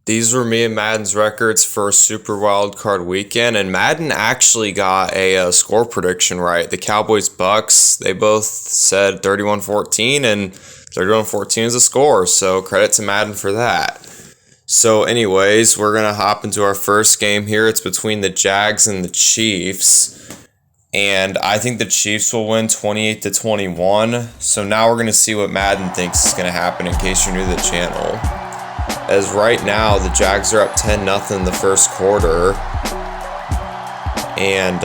These were me and Madden's records for Super Wild Card Weekend, and Madden actually got a score prediction right. The Cowboys-Bucks, they both said 31-14, and 31-14 is a score, so credit to Madden for that. So anyways, we're going to hop into our first game here. It's between the Jags and the Chiefs, and I think the Chiefs will win 28-21. So now we're going to see what Madden thinks is going to happen in case you're new to the channel. As right now, the Jags are up 10-0 in the first quarter. And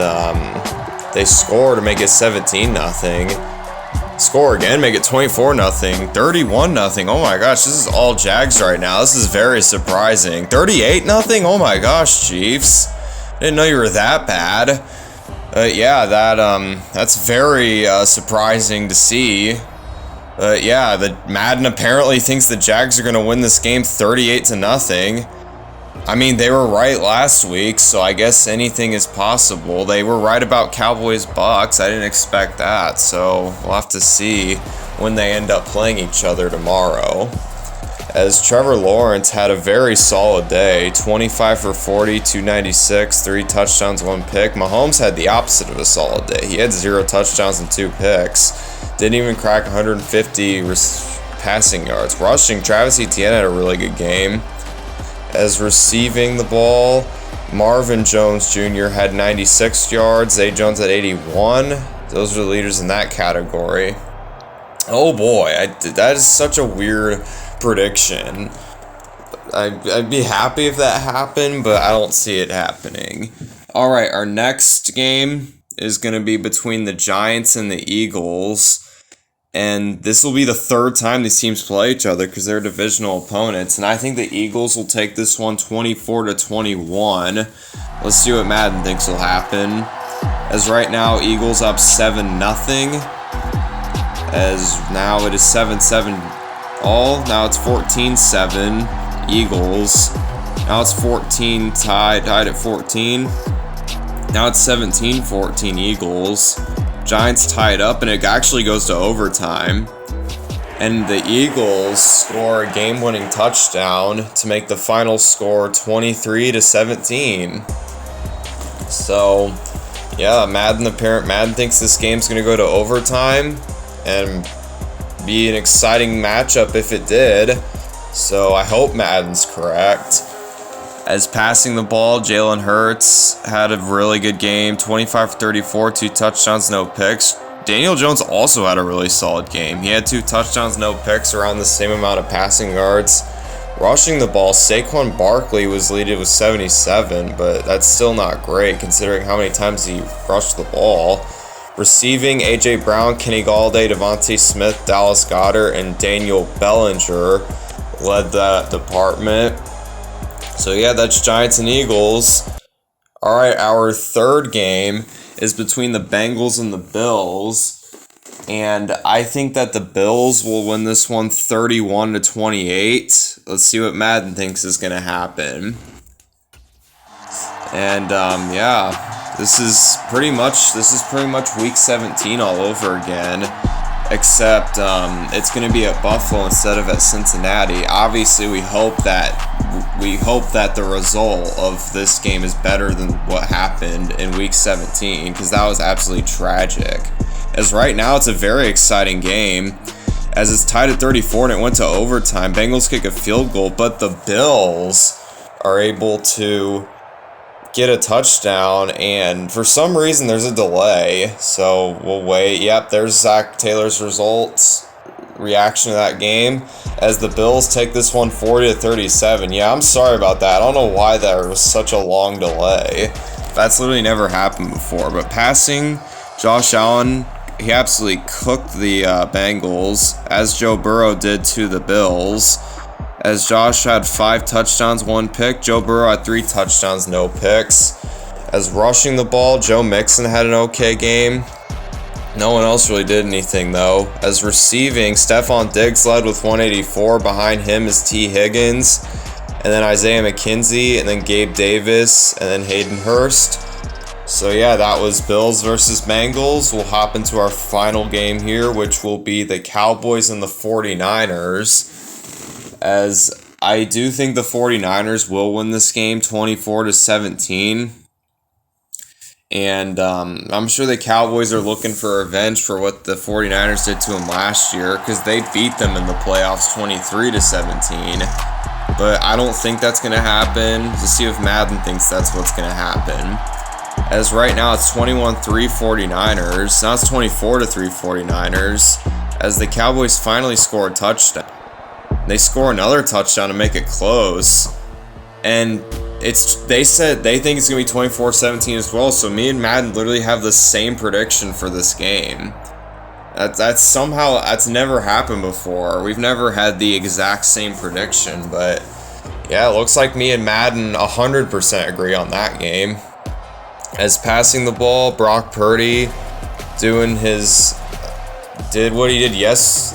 they score to make it 17-0. Score again, make it 24-0. 31-0. Oh my gosh, this is all Jags right now. This is very surprising. 38-0. Oh my gosh, Chiefs. Didn't know you were that bad. Yeah, that's very surprising to see. Yeah, the Madden apparently thinks the Jags are going to win this game 38-0. I mean, they were right last week, so I guess anything is possible. They were right about Cowboys-Bucks. I didn't expect that, so we'll have to see when they end up playing each other tomorrow. As Trevor Lawrence had a very solid day, 25 for 40, 296, 3 touchdowns, 1 pick. Mahomes had the opposite of a solid day. He had 0 touchdowns and 2 picks. Didn't even crack 150 passing yards. Rushing, Travis Etienne had a really good game. As receiving the ball, Marvin Jones Jr. had 96 yards. Zay Jones had 81. Those are the leaders in that category. Oh boy, that is such a weird prediction. I'd be happy if that happened, but I don't see it happening. Alright, our next game is going to be between the Giants and the Eagles. And this will be the third time these teams play each other because they're divisional opponents. And I think the Eagles will take this one 24-21. Let's see what Madden thinks will happen. As right now, Eagles up 7-0. As now it is 7-7 all. Now it's 14-7 Eagles. Now it's 14 tied at 14. Now it's 17-14 Eagles. Giants tied up, and it actually goes to overtime. And the Eagles score a game-winning touchdown to make the final score 23-17. So, yeah, Madden thinks this game's going to go to overtime and be an exciting matchup if it did. So I hope Madden's correct. As passing the ball, Jalen Hurts had a really good game. 25 for 34, 2 touchdowns, no picks. Daniel Jones also had a really solid game. He had 2 touchdowns, no picks, around the same amount of passing yards. Rushing the ball, Saquon Barkley was leading with 77, but that's still not great considering how many times he rushed the ball. Receiving, A.J. Brown, Kenny Galladay, Devontae Smith, Dallas Goedert, and Daniel Bellinger led that department. So yeah, that's Giants and Eagles. Alright, our third game is between the Bengals and the Bills. And I think that the Bills will win this one 31-28. Let's see what Madden thinks is going to happen. And yeah, this is pretty much week 17 all over again. Except it's going to be at Buffalo instead of at Cincinnati. Obviously, we hope that the result of this game is better than what happened in week 17, because that was absolutely tragic. As right now, it's a very exciting game, as it's tied at 34 and it went to overtime. Bengals kick a field goal, but the Bills are able to get a touchdown, and for some reason there's a delay, so we'll wait. Yep, there's Zach Taylor's reaction to that game, as the Bills take this one 40-37. Yeah, I'm sorry about that. I don't know why there was such a long delay. That's literally never happened before. But passing, Josh Allen, he absolutely cooked the Bengals, as Joe Burrow did to the Bills. As Josh had 5 touchdowns, 1 pick. Joe Burrow had 3 touchdowns, no picks. As rushing the ball, Joe Mixon had an okay game. No one else really did anything, though. As receiving, Stephon Diggs led with 184. Behind him is T. Higgins. And then Isaiah McKenzie. And then Gabe Davis. And then Hayden Hurst. So yeah, that was Bills versus Bengals. We'll hop into our final game here, which will be the Cowboys and the 49ers. As I do think the 49ers will win this game 24-17. And I'm sure the Cowboys are looking for revenge for what the 49ers did to them last year, because they beat them in the playoffs 23-17. But I don't think that's going to happen. Let's see if Madden thinks that's what's going to happen. As right now, it's 21-3 49ers. Now it's 24-3 49ers. As the Cowboys finally score a touchdown. They score another touchdown to make it close. And they said they think it's going to be 24-17 as well. So me and Madden literally have the same prediction for this game. That's never happened before. We've never had the exact same prediction. But yeah, it looks like me and Madden 100% agree on that game. As passing the ball, Brock Purdy did what he did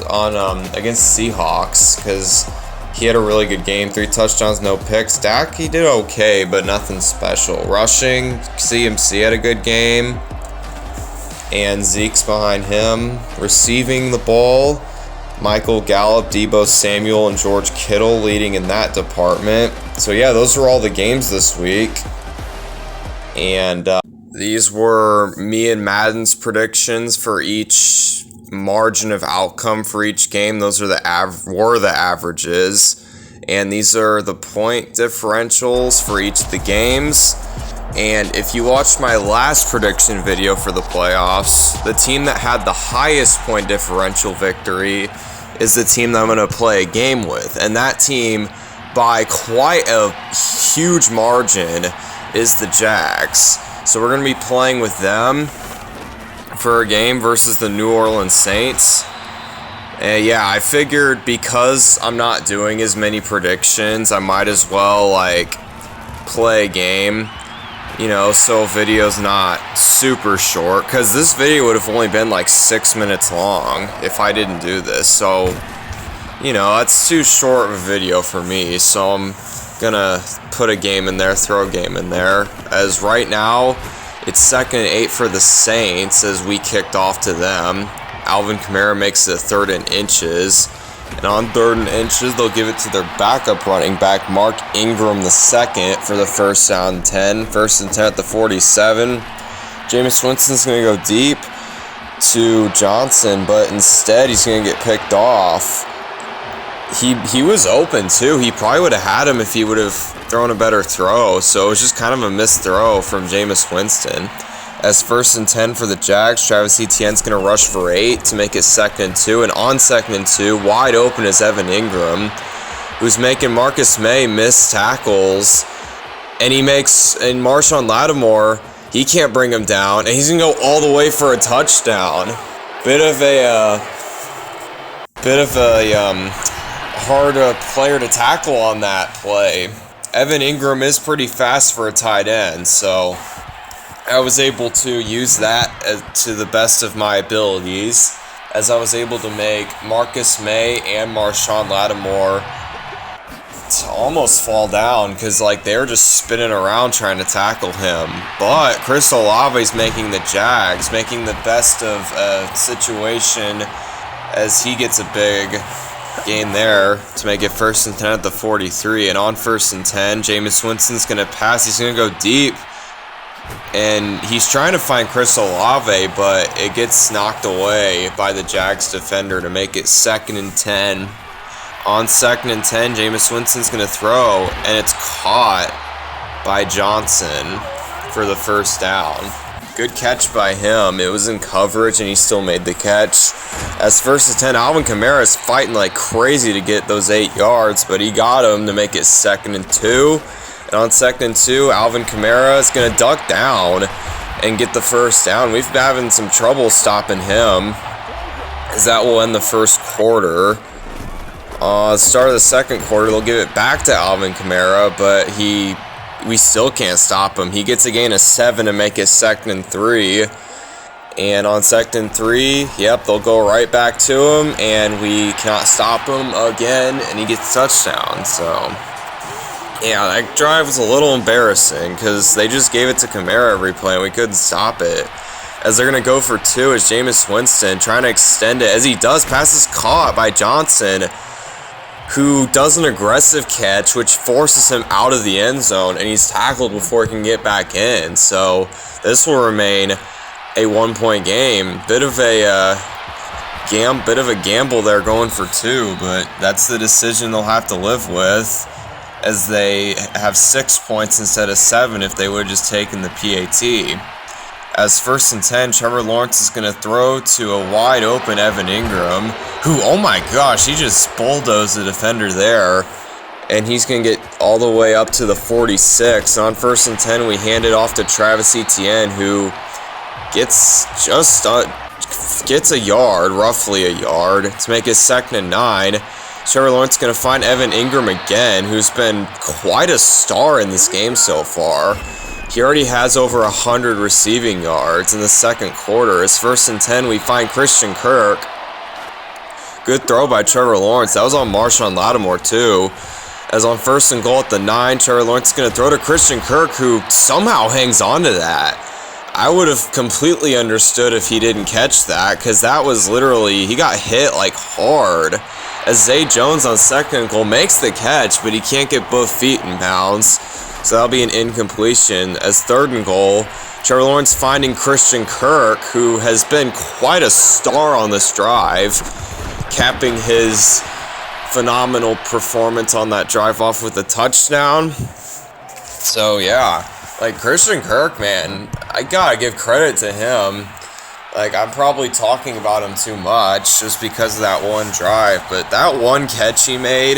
on against Seahawks, because he had a really good game. 3 touchdowns, no picks. Dak, he did okay, but nothing special. Rushing, CMC had a good game, and Zeke's behind him. Receiving the ball, Michael Gallup, Deebo Samuel, and George Kittle leading in that department. So yeah, those are all the games this week. And these were me and Madden's predictions for each margin of outcome for each game. Those are the averages. And these are the point differentials for each of the games. And if you watched my last prediction video for the playoffs, the team that had the highest point differential victory is the team that I'm going to play a game with. And that team, by quite a huge margin, is the Jags. So we're going to be playing with them for a game versus the New Orleans Saints. And yeah, I figured because I'm not doing as many predictions, I might as well play a game, so video's not super short, because this video would have only been 6 minutes long if I didn't do this. So that's too short of a video for me, so I'm gonna put a game in there, throw a game in there. As right now, it's 2nd and 8 for the Saints as we kicked off to them. Alvin Kamara makes it 3rd and inches. And on 3rd and inches, they'll give it to their backup running back, Mark Ingram II, for the 1st down and 10. 1st and 10 at the 47. Jameis Winston's going to go deep to Johnson, but instead he's going to get picked off. He was open too. He probably would have had him if he would have thrown a better throw. So it was just kind of a missed throw from Jameis Winston. As 1st and 10 for the Jags, Travis Etienne's going to rush for 8 to make it 2nd and 2. And on 2nd and 2, wide open is Evan Ingram, who's making Marcus May miss tackles. And Marshawn Lattimore, he can't bring him down. And he's going to go all the way for a touchdown. Bit of a hard player to tackle on that play. Evan Ingram is pretty fast for a tight end, so I was able to use that to the best of my abilities, as I was able to make Marcus May and Marshawn Lattimore to almost fall down, because they were just spinning around trying to tackle him. But Chris Olave's making the Jags, making the best of a situation as he gets a big gain there to make it 1st and 10 at the 43. And on 1st and 10, Jameis Winston's going to pass. He's going to go deep. And he's trying to find Chris Olave, but it gets knocked away by the Jags defender to make it 2nd and 10. On 2nd and 10, Jameis Winston's going to throw, and it's caught by Johnson for the 1st down. Good catch by him. It was in coverage, and he still made the catch. As 1st and 10, Alvin Kamara is fighting like crazy to get those 8 yards, but he got him to make it 2nd and 2. And on 2nd and 2, Alvin Kamara is going to duck down and get the 1st down. We've been having some trouble stopping him, as that will end the 1st quarter. Start of the 2nd quarter, they'll give it back to Alvin Kamara, but we still can't stop him. He gets a gain of 7 to make it 2nd and 3. And on 2nd and 3, they'll go right back to him, and we cannot stop him again, and he gets a touchdown. So yeah, that drive was a little embarrassing because they just gave it to Kamara every play and we couldn't stop it. As they're going to go for 2 is Jameis Winston trying to extend it. As he does, pass is caught by Johnson. who does an aggressive catch, which forces him out of the end zone, and he's tackled before he can get back in. So this will remain a 1-point game. Bit of a gamble there, going for 2, but that's the decision they'll have to live with, as they have 6 points instead of 7 if they would have just taken the PAT. As 1st and 10, Trevor Lawrence is going to throw to a wide open Evan Ingram, who, oh my gosh, he just bulldozed the defender there. And he's going to get all the way up to the 46. And on 1st and 10, we hand it off to Travis Etienne, who gets a yard, roughly a yard, to make it 2nd and 9. Trevor Lawrence is going to find Evan Ingram again, who's been quite a star in this game so far. He already has over 100 receiving yards in the second quarter. As 1st and 10, we find Christian Kirk. Good throw by Trevor Lawrence. That was on Marshawn Lattimore too. As on 1st and goal at the 9, Trevor Lawrence is going to throw to Christian Kirk, who somehow hangs on to that. I would have completely understood if he didn't catch that, because that was literally, he got hit like hard. As Zay Jones on 2nd and goal makes the catch, but he can't get both feet in bounds. So that'll be an incompletion. As 3rd and goal, Trevor Lawrence finding Christian Kirk, who has been quite a star on this drive, capping his phenomenal performance on that drive off with a touchdown. So yeah, like Christian Kirk, man, I gotta give credit to him. Like, I'm probably talking about him too much just because of that one drive, but that one catch he made,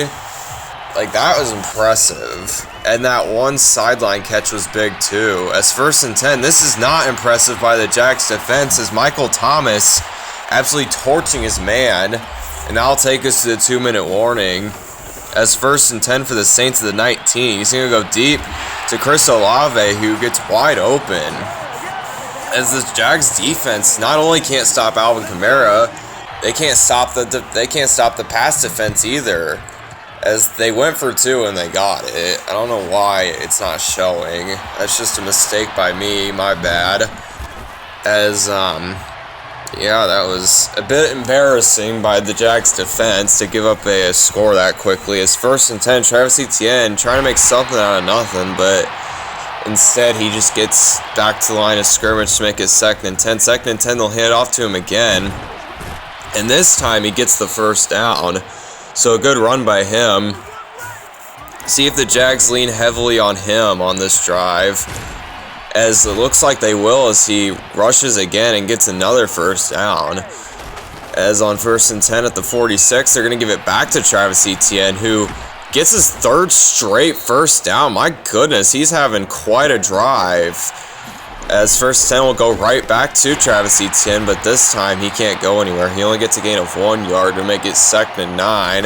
like, that was impressive. And that one sideline catch was big too. As 1st and 10, this is not impressive by the Jags defense, as Michael Thomas absolutely torching his man. And that'll take us to the 2-minute warning. As 1st and 10 for the Saints at the 19. He's going to go deep to Chris Olave, who gets wide open. As the Jags defense not only can't stop Alvin Kamara, they can't stop the pass defense either. As they went for 2 and they got it. I don't know why it's not showing. That's just a mistake by me, my bad. As, yeah, that was a bit embarrassing by the Jags defense to give up a score that quickly. As 1st and 10, Travis Etienne trying to make something out of nothing, but instead he just gets back to the line of scrimmage to make it 2nd and 10. 2nd and 10, they'll hand it off to him again. And this time he gets the 1st down. So a good run by him. See if the Jags lean heavily on him on this drive, as it looks like they will, as he rushes again and gets another 1st down. As on 1st and 10 at the 46, they're going to give it back to Travis Etienne, who gets his 3rd straight 1st down. My goodness, he's having quite a drive. As 1st and 10 will go right back to Travis Etienne, but this time he can't go anywhere. He only gets a gain of 1 yard to make it 2nd and 9.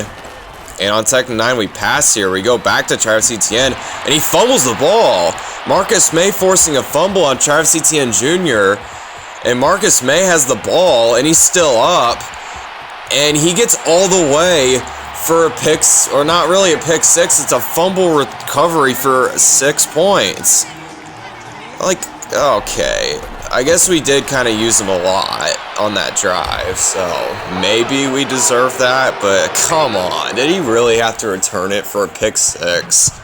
And on 2nd and 9, we pass here. We go back to Travis Etienne, and he fumbles the ball. Marcus May forcing a fumble on Travis Etienne Jr., and Marcus May has the ball, and he's still up, and he gets all the way for a pick, or not really a pick 6. It's a fumble recovery for 6 points. Like, okay, I guess we did kind of use him a lot on that drive, so maybe we deserve that, but come on, did he really have to return it for a pick 6?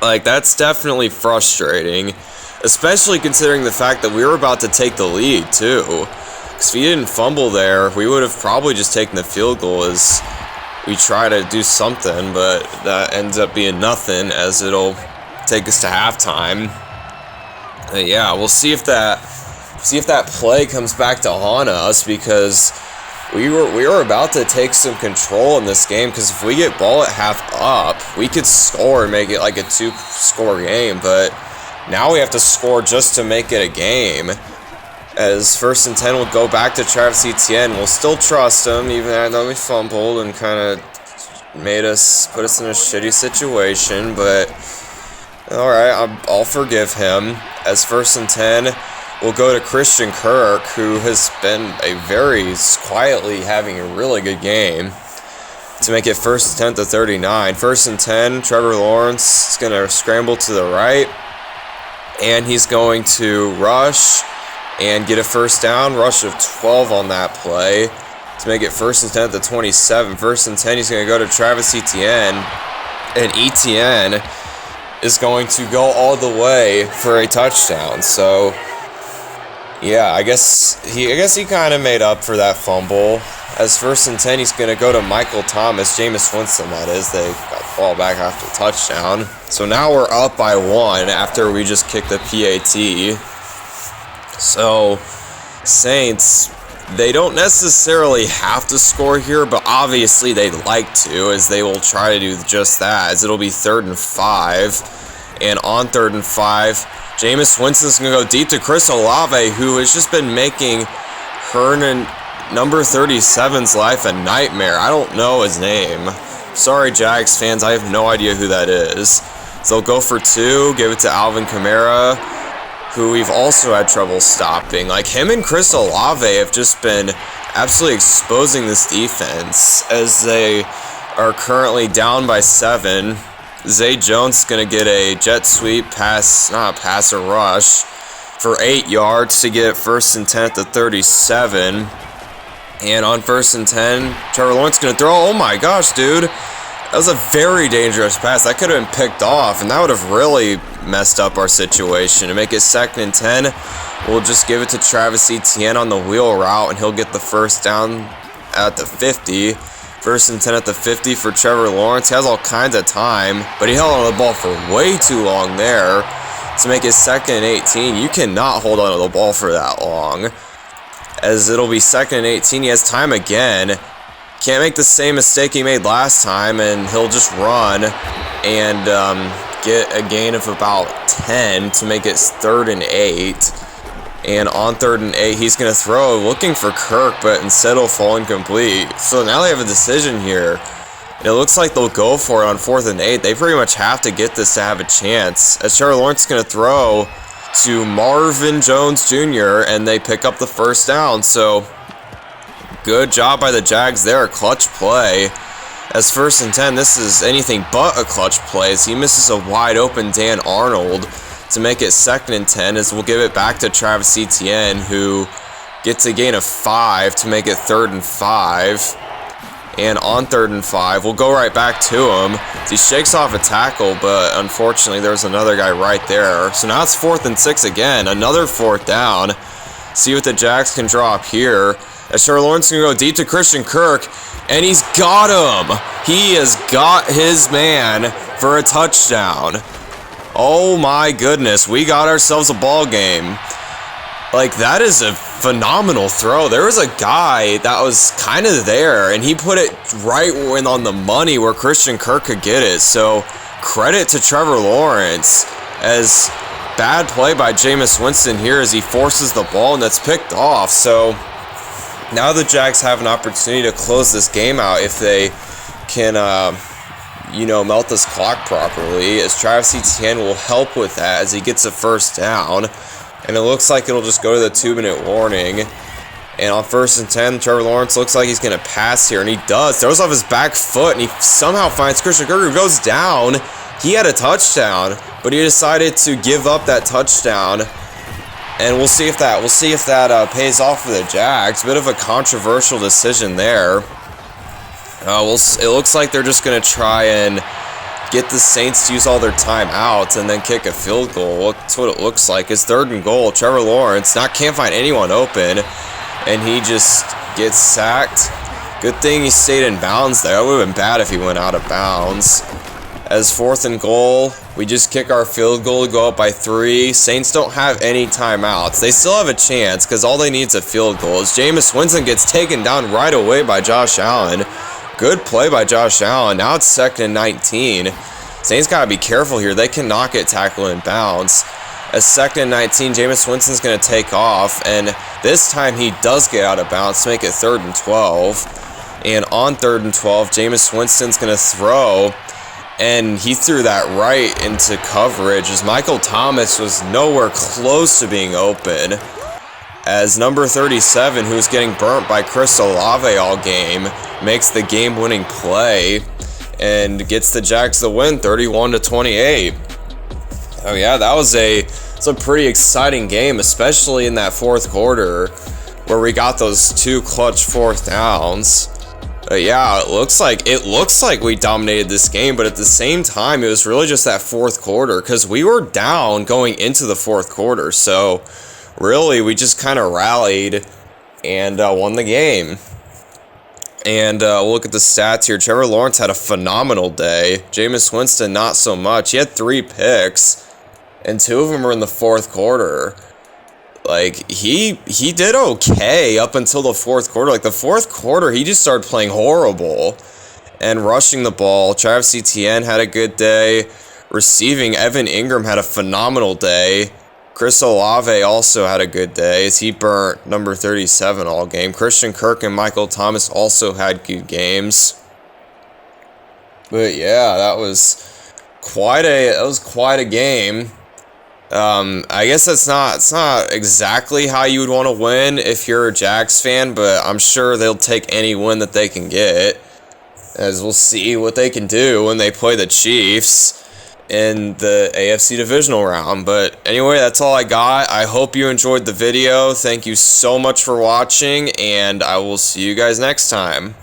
Like, that's definitely frustrating, especially considering the fact that we were about to take the lead, too. Because if he didn't fumble there, we would have probably just taken the field goal as we try to do something, but that ends up being nothing, as it'll take us to halftime. Yeah, we'll see if that play comes back to haunt us, because we were about to take some control in this game, because if we get ball at half up, we could score and make it like a 2-score game, but now we have to score just to make it a game. As 1st and 10 will go back to Travis Etienne. We'll still trust him, even though we fumbled and kind of put us in a shitty situation, but alright, I'll forgive him. As 1st and 10, we'll go to Christian Kirk, who has been quietly having a really good game, to make it 1st and 10 to 39. 1st and 10, Trevor Lawrence is going to scramble to the right, and he's going to rush and get a 1st down. Rush of 12 on that play to make it 1st and 10 at the 27. 1st and 10, he's going to go to Travis Etienne. And Etienne is going to go all the way for a touchdown. So, yeah, I guess he kind of made up for that fumble. As 1st and 10, he's going to go to Michael Thomas, Jameis Winston, that is. They got the ball back after the touchdown. So now we're up by 1 after we just kicked the PAT. So, Saints, they don't necessarily have to score here, but obviously they'd like to, as they will try to do just that, as it'll be 3rd and 5. And on 3rd and 5, Jameis Winston's going to go deep to Chris Olave, who has just been making Hernan number 37's life a nightmare. I don't know his name. Sorry, Jags fans, I have no idea who that is. So they'll go for 2, give it to Alvin Kamara, who we've also had trouble stopping. Like, him and Chris Olave have just been absolutely exposing this defense, as they are currently down by 7. Zay Jones is going to get a jet sweep pass, not a pass, a rush, for 8 yards to get 1st and 10 at the 37. And on 1st and 10, Trevor Lawrence is going to throw. Oh my gosh, dude. That was a very dangerous pass. That could have been picked off, and that would have really messed up our situation. To make it 2nd and 10, we'll just give it to Travis Etienne on the wheel route, and he'll get the 1st down at the 50. 1st and 10 at the 50 for Trevor Lawrence. He has all kinds of time, but he held on to the ball for way too long there. To make it 2nd and 18, you cannot hold on to the ball for that long, as it'll be 2nd and 18. He has time again. Can't make the same mistake he made last time, and he'll just run and get a gain of about 10 to make it 3rd and 8. And on 3rd and 8, he's going to throw, looking for Kirk, but instead it'll fall incomplete. So now they have a decision here. And it looks like they'll go for it on 4th and 8. They pretty much have to get this to have a chance, as Trevor Lawrence is going to throw to Marvin Jones Jr., and they pick up the 1st down. So good job by the Jags there, clutch play. As 1st and 10, this is anything but a clutch play, as he misses a wide open Dan Arnold to make it 2nd and 10, as we'll give it back to Travis Etienne, who gets a gain of 5 to make it 3rd and 5. And on 3rd and 5, we'll go right back to him. He shakes off a tackle, but unfortunately there's another guy right there. So now it's 4th and 6 again, another 4th down. See what the Jags can draw up here. As Trevor Lawrence can go deep to Christian Kirk, and he's got him. He has got his man for a touchdown. Oh my goodness, we got ourselves a ball game. Like, that is a phenomenal throw. There was a guy that was kind of there, and he put it right when on the money where Christian Kirk could get it. So credit to Trevor Lawrence, as bad play by Jameis Winston here as he forces the ball, and that's picked off. So now the Jags have an opportunity to close this game out if they can melt this clock properly, as Travis Etienne will help with that as he gets a 1st down. And it looks like it'll just go to the 2-minute warning. And on 1st and 10, Trevor Lawrence looks like he's going to pass here, and he does. Throws off his back foot, and he somehow finds Christian Kirk, who goes down. He had a touchdown, but he decided to give up that touchdown. And we'll see if that pays off for the Jags. Bit of a controversial decision there. It looks like they're just going to try and get the Saints to use all their timeouts and then kick a field goal. That's what it looks like. It's 3rd and goal. Trevor Lawrence can't find anyone open, and he just gets sacked. Good thing he stayed in bounds there. It would have been bad if he went out of bounds. As 4th and goal, we just kick our field goal to go up by 3. Saints don't have any timeouts. They still have a chance, because all they need is a field goal. As Jameis Winston gets taken down right away by Josh Allen. Good play by Josh Allen. Now it's 2nd and 19. Saints got to be careful here. They cannot get tackled in bounds. As 2nd and 19, Jameis Winston's going to take off, and this time he does get out of bounds to make it 3rd and 12. And on 3rd and 12, Jameis Winston's going to throw, and he threw that right into coverage as Michael Thomas was nowhere close to being open. As number 37, who's getting burnt by Chris Olave all game, makes the game-winning play and gets the Jags the win, 31-28. Oh yeah, it's a pretty exciting game, especially in that 4th quarter, where we got those 2 clutch 4th downs. But yeah, it looks like we dominated this game, but at the same time, it was really just that 4th quarter, because we were down going into the 4th quarter. So really, we just kind of rallied and won the game. And we'll look at the stats here. Trevor Lawrence had a phenomenal day. Jameis Winston, not so much. He had 3 picks, and 2 of them were in the 4th quarter. Like, he did okay up until the 4th quarter. Like, the 4th quarter, he just started playing horrible and rushing the ball. Travis Etienne had a good day. Receiving, Evan Ingram had a phenomenal day. Chris Olave also had a good day as he burnt number 37 all game. Christian Kirk and Michael Thomas also had good games. But yeah, that was quite a game. I guess it's not exactly how you would want to win if you're a Jags fan, but I'm sure they'll take any win that they can get, as we'll see what they can do when they play the Chiefs in the AFC Divisional Round. But anyway, that's all I got. I hope you enjoyed the video. Thank you so much for watching, and I will see you guys next time.